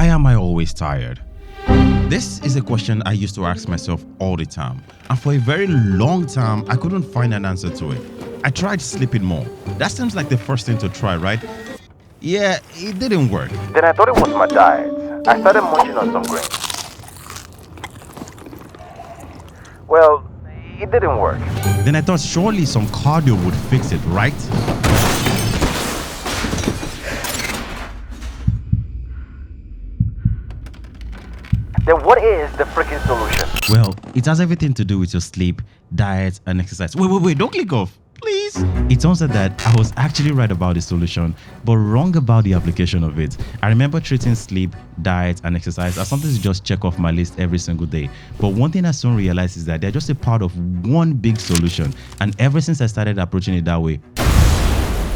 Why am I always tired? This is a question I used to ask myself all the time, and for a very long time, I couldn't find an answer to it. I tried sleeping more. That seems like the first thing to try, right? Yeah, it didn't work. Then I thought it was my diet. I started munching on some grains. Well, it didn't work. Then I thought surely some cardio would fix it, right? Then what is the freaking solution? Well, it has everything to do with your sleep, diet, and exercise. Wait, don't click off, please. It turns out that I was actually right about the solution, but wrong about the application of it. I remember treating sleep, diet, and exercise as something to just check off my list every single day. But one thing I soon realized is that they're just a part of one big solution. And ever since I started approaching it that way,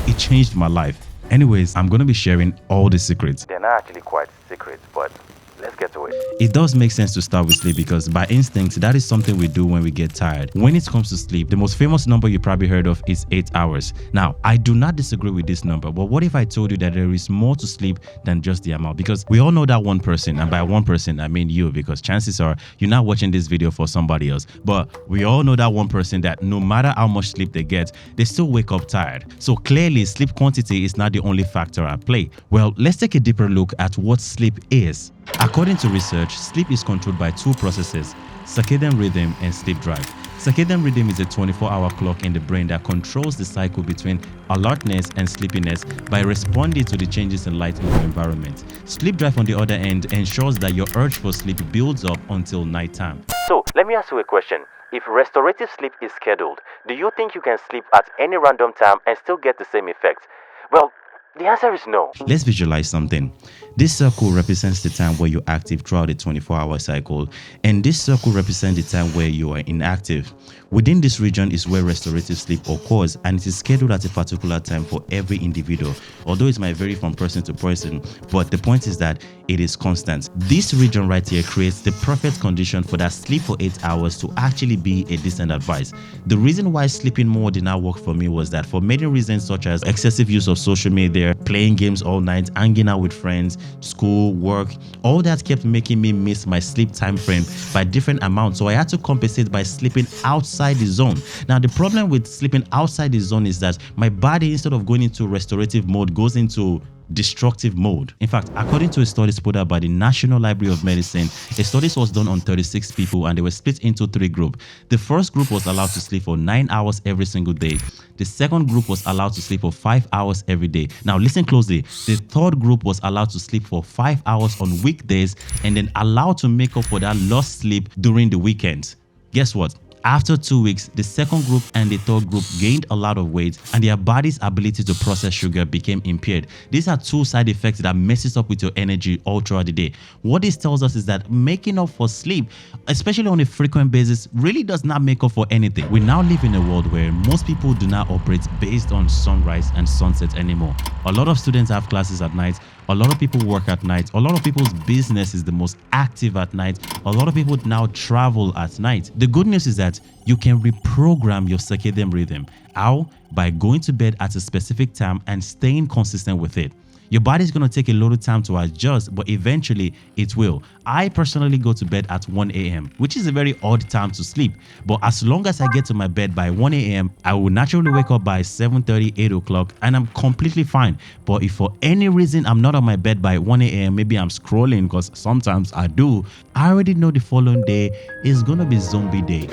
it changed my life. Anyways, I'm going to be sharing all the secrets. They're not actually quite secrets, but let's get to it. It does make sense to start with sleep because by instinct, that is something we do when we get tired. When it comes to sleep, the most famous number you probably heard of is 8 hours. Now, I do not disagree with this number, but what if I told you that there is more to sleep than just the amount? Because we all know that one person, and by one person, I mean you, because chances are you're not watching this video for somebody else. But we all know that one person that no matter how much sleep they get, they still wake up tired. So clearly, sleep quantity is not the only factor at play. Well, let's take a deeper look at what sleep is. According to research, sleep is controlled by two processes: circadian rhythm and sleep drive. Circadian rhythm is a 24-hour clock in the brain that controls the cycle between alertness and sleepiness by responding to the changes in light in your environment. Sleep drive, on the other hand, ensures that your urge for sleep builds up until nighttime. So, let me ask you a question. If restorative sleep is scheduled, do you think you can sleep at any random time and still get the same effect? Well, the answer is no. Let's visualize something. This circle represents the time where you're active throughout the 24-hour cycle, and this circle represents the time where you are inactive. Within this region is where restorative sleep occurs, and it is scheduled at a particular time for every individual, although it might vary from person to person, but the point is that it is constant. This region right here creates the perfect condition for that sleep for 8 hours to actually be a decent advice. The reason why sleeping more did not work for me was that for many reasons, such as excessive use of social media, playing games all night, hanging out with friends, school, work, all that kept making me miss my sleep time frame by different amounts. So I had to compensate by sleeping outside the zone. Now, the problem with sleeping outside the zone is that my body, instead of going into restorative mode, goes into destructive mode. In fact, according to a study put out by the National Library of Medicine, a study was done on 36 people and they were split into 3 groups. The first group was allowed to sleep for 9 hours every single day. The second group was allowed to sleep for 5 hours every day. Now listen closely. The third group was allowed to sleep for 5 hours on weekdays and then allowed to make up for that lost sleep during the weekends. Guess what? After 2 weeks, the second group and the third group gained a lot of weight and their body's ability to process sugar became impaired. These are 2 side effects that messes up with your energy all throughout the day. What this tells us is that making up for sleep, especially on a frequent basis, really does not make up for anything. We now live in a world where most people do not operate based on sunrise and sunset anymore. A lot of students have classes at night. A lot of people work at night. A lot of people's business is the most active at night. A lot of people now travel at night. The good news is that you can reprogram your circadian rhythm. How? By going to bed at a specific time and staying consistent with it. Your body is going to take a little time to adjust, but eventually it will. I personally go to bed at 1 a.m., which is a very odd time to sleep. But as long as I get to my bed by 1 a.m., I will naturally wake up by 7:30, 8 o'clock, and I'm completely fine. But if for any reason I'm not on my bed by 1 a.m., maybe I'm scrolling, because sometimes I do, I already know the following day is going to be zombie day.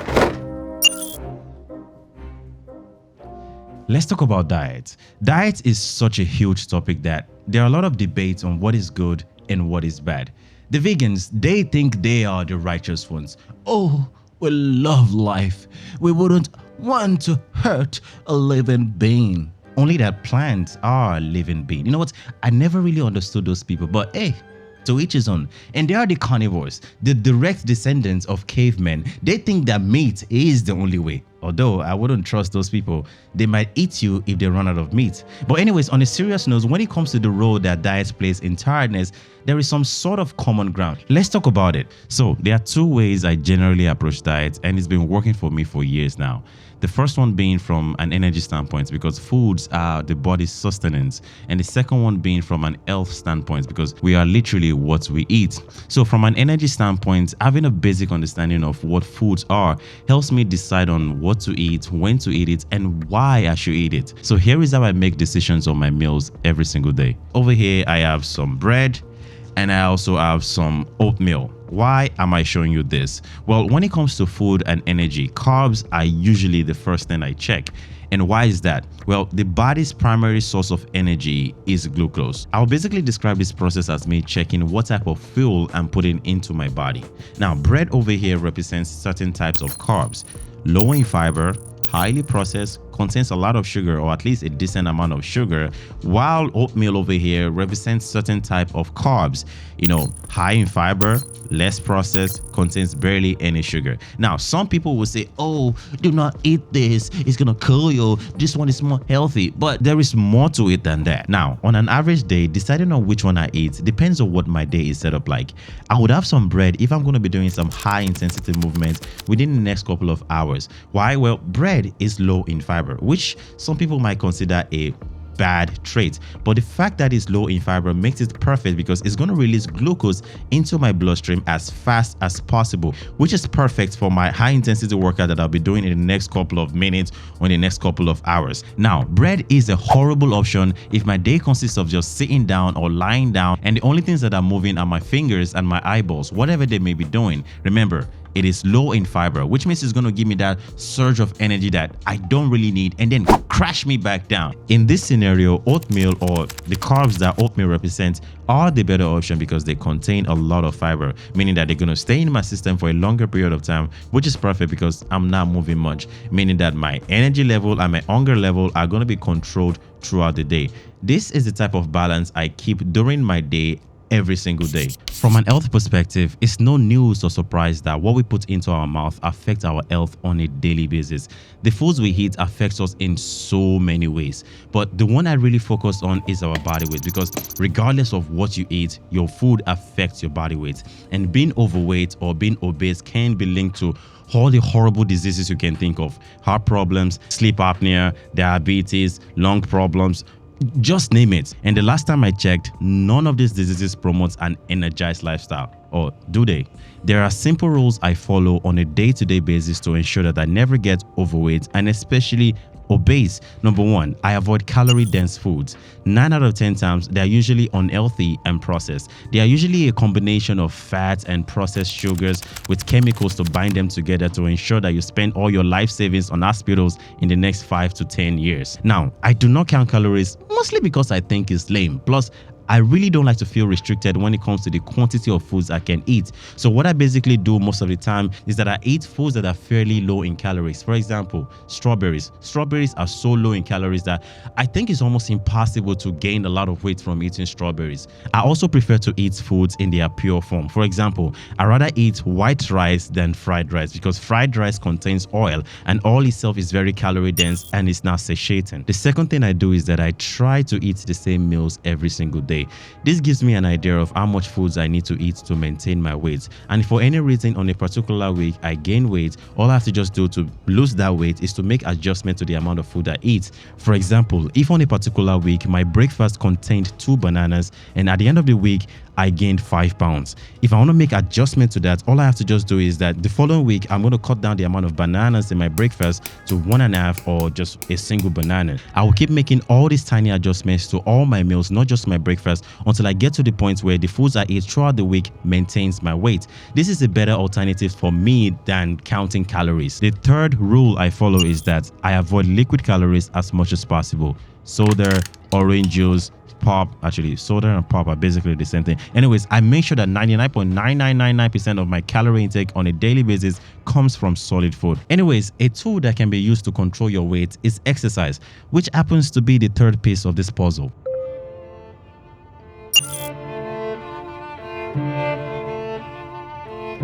Let's talk about diet. Diet is such a huge topic that there are a lot of debates on what is good and what is bad. The vegans, they think they are the righteous ones. Oh, we love life. We wouldn't want to hurt a living being. Only that plants are a living being. You know what? I never really understood those people, but hey, to each his own. And they are the carnivores, the direct descendants of cavemen. They think that meat is the only way. Although I wouldn't trust those people. They might eat you if they run out of meat. But anyways, on a serious note, when it comes to the role that diet plays in tiredness, there is some sort of common ground. Let's talk about it. So there are 2 ways I generally approach diet, and it's been working for me for years now. The The first one being from an energy standpoint, because foods are the body's sustenance, and the second one being from an health standpoint, because we are literally what we eat. So from an energy standpoint, having a basic understanding of what foods are helps me decide on what to eat, when to eat it, and why I should eat it. So here is how I make decisions on my meals every single day. Over here, I have some bread and I also have some oatmeal. Why am I showing you this? Well, when it comes to food and energy, carbs are usually the first thing I check. And why is that? Well, the body's primary source of energy is glucose. I'll basically describe this process as me checking what type of fuel I'm putting into my body. Now, bread over here represents certain types of carbs, low in fiber, highly processed, contains a lot of sugar, or at least a decent amount of sugar, while oatmeal over here represents certain type of carbs, high in fiber, less processed, contains barely any sugar. Now, some people will say, oh, do not eat this, it's gonna kill you, this one is more healthy, but there is more to it than that. Now, on an average day, deciding on which one I eat depends on what my day is set up like. I would have some bread if I'm going to be doing some high intensity movements within the next couple of hours. Why? Well, bread is low in fiber, which some people might consider a bad trait, but the fact that it's low in fiber makes it perfect because it's going to release glucose into my bloodstream as fast as possible, which is perfect for my high intensity workout that I'll be doing in the next couple of minutes or in the next couple of hours. Now, bread is a horrible option if my day consists of just sitting down or lying down and the only things that are moving are my fingers and my eyeballs, whatever they may be doing. Remember, it is low in fiber, which means it's going to give me that surge of energy that I don't really need and then crash me back down. In this scenario, oatmeal, or the carbs that oatmeal represents, are the better option because they contain a lot of fiber, meaning that they're going to stay in my system for a longer period of time, which is perfect because I'm not moving much, meaning that my energy level and my hunger level are going to be controlled throughout the day. This is the type of balance I keep during my day every single day. From an health perspective, it's no news or surprise that what we put into our mouth affects our health on a daily basis. The foods we eat affects us in so many ways, but the one I really focus on is our body weight, because regardless of what you eat, your food affects your body weight, and being overweight or being obese can be linked to all the horrible diseases you can think of: heart problems, sleep apnea, diabetes, lung problems, just name it. And the last time I checked, none of these diseases promotes an energized lifestyle, or do they? There are simple rules I follow on a day-to-day basis to ensure that I never get overweight and especially obese. Number one, I avoid calorie-dense foods. 9 out of 10 times, they are usually unhealthy and processed. They are usually a combination of fats and processed sugars with chemicals to bind them together to ensure that you spend all your life savings on hospitals in the next 5 to 10 years. Now, I do not count calories, mostly because I think it's lame. Plus, I really don't like to feel restricted when it comes to the quantity of foods I can eat. So what I basically do most of the time is that I eat foods that are fairly low in calories. For example, strawberries. Strawberries are so low in calories that I think it's almost impossible to gain a lot of weight from eating strawberries. I also prefer to eat foods in their pure form. For example, I rather eat white rice than fried rice because fried rice contains oil, and oil itself is very calorie dense and it's not satiating. The second thing I do is that I try to eat the same meals every single day. This gives me an idea of how much foods I need to eat to maintain my weight. And if for any reason on a particular week I gain weight, all I have to just do to lose that weight is to make adjustment to the amount of food I eat. For example, if on a particular week my breakfast contained 2 bananas and at the end of the week I gained 5 pounds. If I want to make adjustment to that, all I have to just do is that the following week I'm going to cut down the amount of bananas in my breakfast to 1.5 or just a single banana. I will keep making all these tiny adjustments to all my meals, not just my breakfast, until I get to the point where the foods I eat throughout the week maintains my weight. This is a better alternative for me than counting calories. The third rule I follow is that I avoid liquid calories as much as possible. Soda, orange juice, pop, actually soda and pop are basically the same thing. Anyways, I make sure that 99.9999% of my calorie intake on a daily basis comes from solid food. Anyways, a tool that can be used to control your weight is exercise, which happens to be the third piece of this puzzle.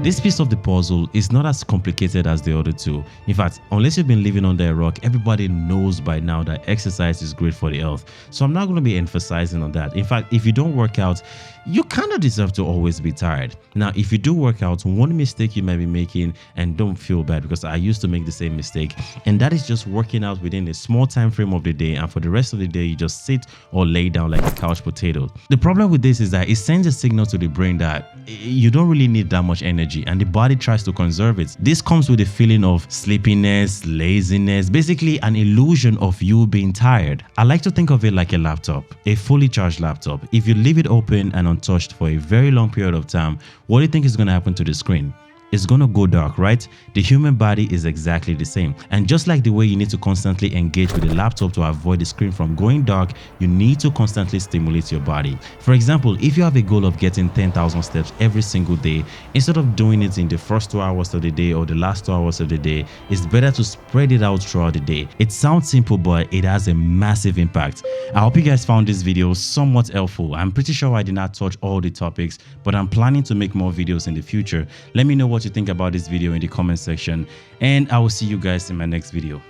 This piece of the puzzle is not as complicated as the other two. In fact, unless you've been living under a rock, everybody knows by now that exercise is great for the health. So I'm not going to be emphasizing on that. In fact, if you don't work out, you kind of deserve to always be tired. Now, if you do work out, one mistake you might be making, and don't feel bad because I used to make the same mistake, and that is just working out within a small time frame of the day, and for the rest of the day you just sit or lay down like a couch potato. The problem with this is that it sends a signal to the brain that you don't really need that much energy, and the body tries to conserve it. This comes with a feeling of sleepiness, laziness, basically an illusion of you being tired. I like to think of it like a laptop, a fully charged laptop. If you leave it open and untouched for a very long period of time, what do you think is going to happen to the screen? It's going to go dark, right? The human body is exactly the same. And just like the way you need to constantly engage with the laptop to avoid the screen from going dark, you need to constantly stimulate your body. For example, if you have a goal of getting 10,000 steps every single day, instead of doing it in the first 2 hours of the day or the last 2 hours of the day, it's better to spread it out throughout the day. It sounds simple, but it has a massive impact. I hope you guys found this video somewhat helpful. I'm pretty sure I did not touch all the topics, but I'm planning to make more videos in the future. Let me know what you think about this video in the comment section, and I will see you guys in my next video.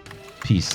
Peace.